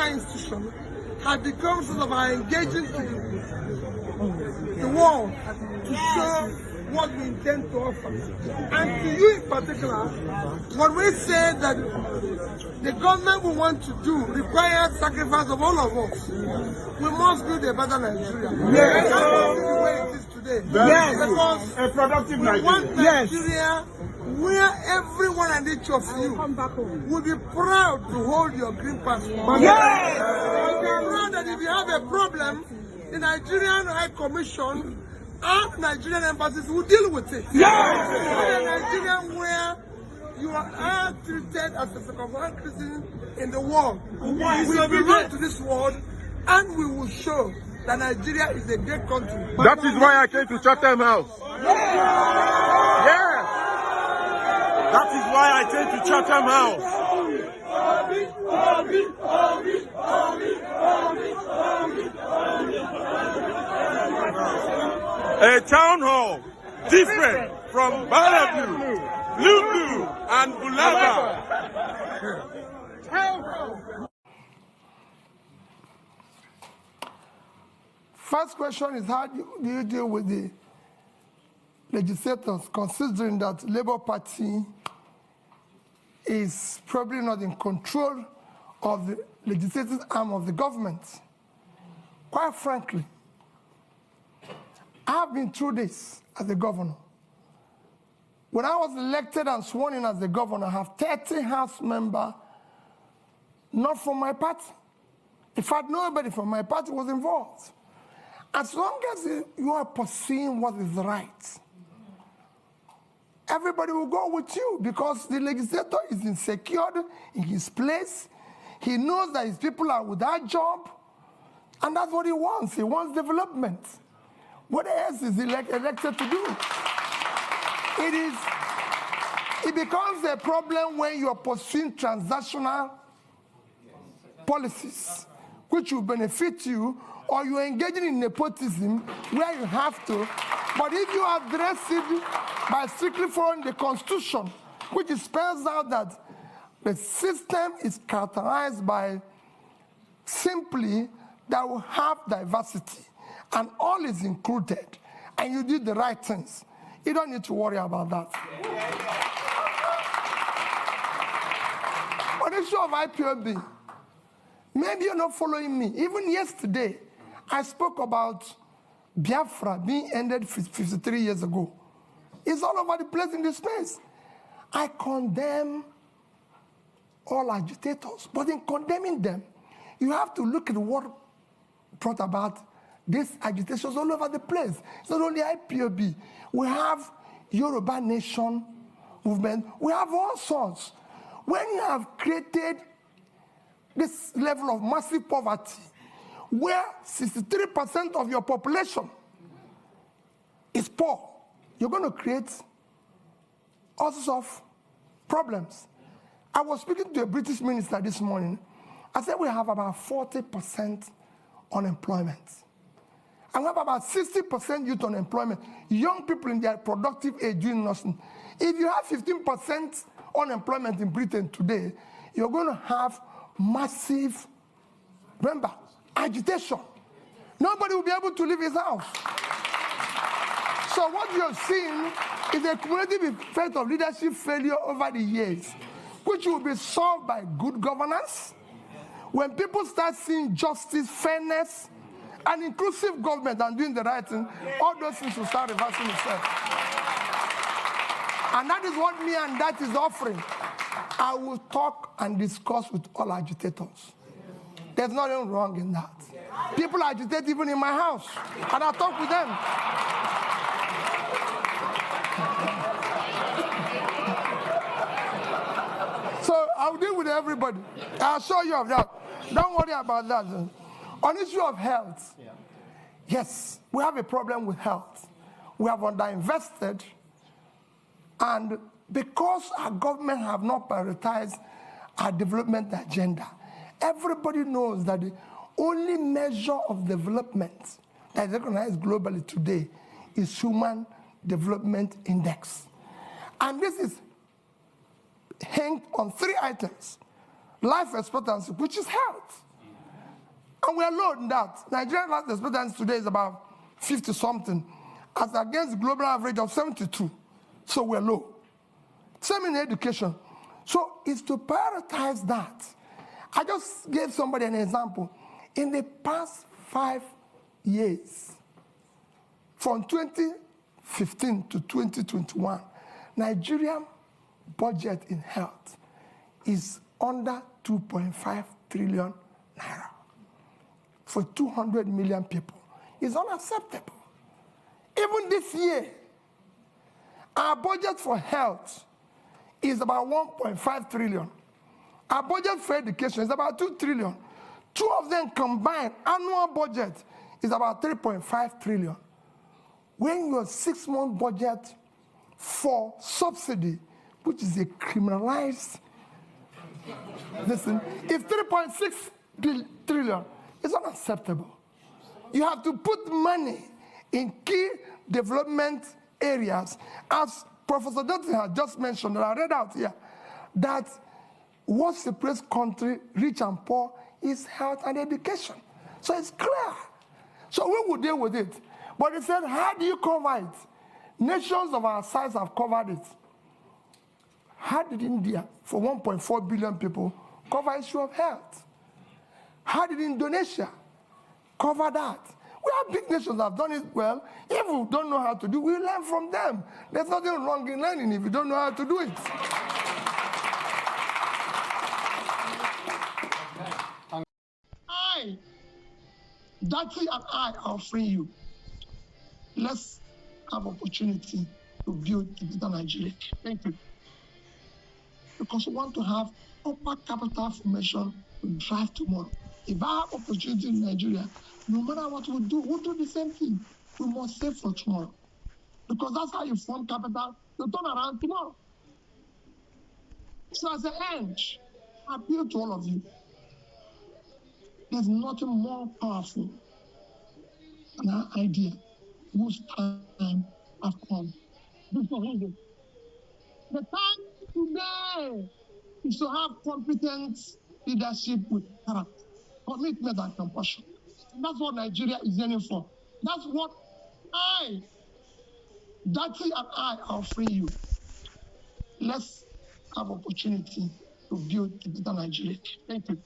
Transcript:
our institution has become sort of our engaging to the world to show what we intend to offer. And to you in particular, when we say that the government we want to do requires sacrifice of all of us, we must build a better Nigeria. Yes. That's the way it is today. Yes. Because a productive Nigeria. We want Nigeria where everyone and each of you will be proud to hold your green passport. Yes. Will be proud that if you have a problem, the Nigerian High Commission and Nigerian embassies will deal with it. Yes. A Nigeria where you are treated as a second-class citizen in the world. We belong to this world, and we will show that Nigeria is a great country. That is why I came to Chatham House. Yes. That is why I came to Chatham House. A town hall different from Bellevue, Lulu, and Bulaba. First question is, how do you deal with the legislators, considering that Labour Party is probably not in control of the legislative arm of the government? Quite frankly, I've been through this as a governor. When I was elected and sworn in as the governor, I have 30 House members, not from my party. In fact, nobody from my party was involved. As long as you are pursuing what is right, everybody will go with you, because the legislator is insecure in his place. He knows that his people are without job, and that's what he wants. He wants development. What else is he elected to do? It becomes a problem when you are pursuing transactional policies, which will benefit you, or you're engaging in nepotism where you have to. But if you address it by strictly following the Constitution, which spells out that the system is characterized by simply that we have diversity and all is included, and you did the right things, you don't need to worry about that. On the issue of IPOB, maybe you're not following me. Even yesterday, I spoke about Biafra being ended 53 years ago. It's all over the place in this space. I condemn all agitators, but in condemning them, you have to look at what brought about these agitations all over the place. It's not only IPOB. We have Yoruba Nation movement. We have all sorts. When you have created this level of massive poverty, where 63% of your population is poor, you're going to create all sorts of problems. I was speaking to a British minister this morning. I said we have about 40% unemployment. And we have about 60% youth unemployment. Young people in their productive age doing nothing. If you have 15% unemployment in Britain today, you're going to have massive, remember, agitation. Nobody will be able to leave his house. So what you're seeing is a cumulative effect of leadership failure over the years, which will be solved by good governance. When people start seeing justice, fairness, and inclusive government and doing the right thing, all those things will start reversing itself. And that is what me and that is offering. I will talk and discuss with all agitators. There's nothing wrong in that. People agitate even in my house, and I talk with them. So I'll deal with everybody. I'll show you of that. Don't worry about that. On issue of health, yes, we have a problem with health. We have underinvested, and because our government have not prioritized our development agenda, everybody knows that the only measure of development that is recognized globally today is Human Development Index. And this is hinged on 3 items: life expectancy, which is health, And we are low in that. Nigerian life expectancy today is about 50 something, as against the global average of 72. So we're low. Same in education. So it's to prioritize that. I just gave somebody an example. In the past 5 years, from 2015 to 2021, Nigerian budget in health is under 2.5 trillion naira for 200 million people. It's unacceptable. Even this year, our budget for health is about 1.5 trillion. Our budget for education is about 2 trillion. Two of them combined, annual budget is about 3.5 trillion. When your 6-month budget for subsidy, which is a criminalized, listen, is 3.6 trillion. It's unacceptable. You have to put money in key development areas, as Professor Dutton had just mentioned, and I read out here, that what separates country, rich and poor, is health and education. So it's clear. So we will deal with it. But he said, how do you cover it? Nations of our size have covered it. How did India, for 1.4 billion people, cover the issue of health? How did Indonesia cover that? We have big nations that have done it well. If we don't know how to do it, we learn from them. There's nothing wrong in learning if you don't know how to do it. Dati and I are offering you. Let's have opportunity to build a better Nigeria. Thank you. Because we want to have upper capital formation to drive tomorrow. If I have opportunity in Nigeria, no matter what we do, we'll do the same thing. We must save for tomorrow. Because that's how you form capital to turn around tomorrow. So as an end, I appeal to all of you. There's nothing more powerful than our idea whose time has come. The time today is to have competent leadership with character, commitment and compassion. And that's what Nigeria is yearning for. That's what Dati and I are offering you. Let's have opportunity to build a better Nigeria. Thank you.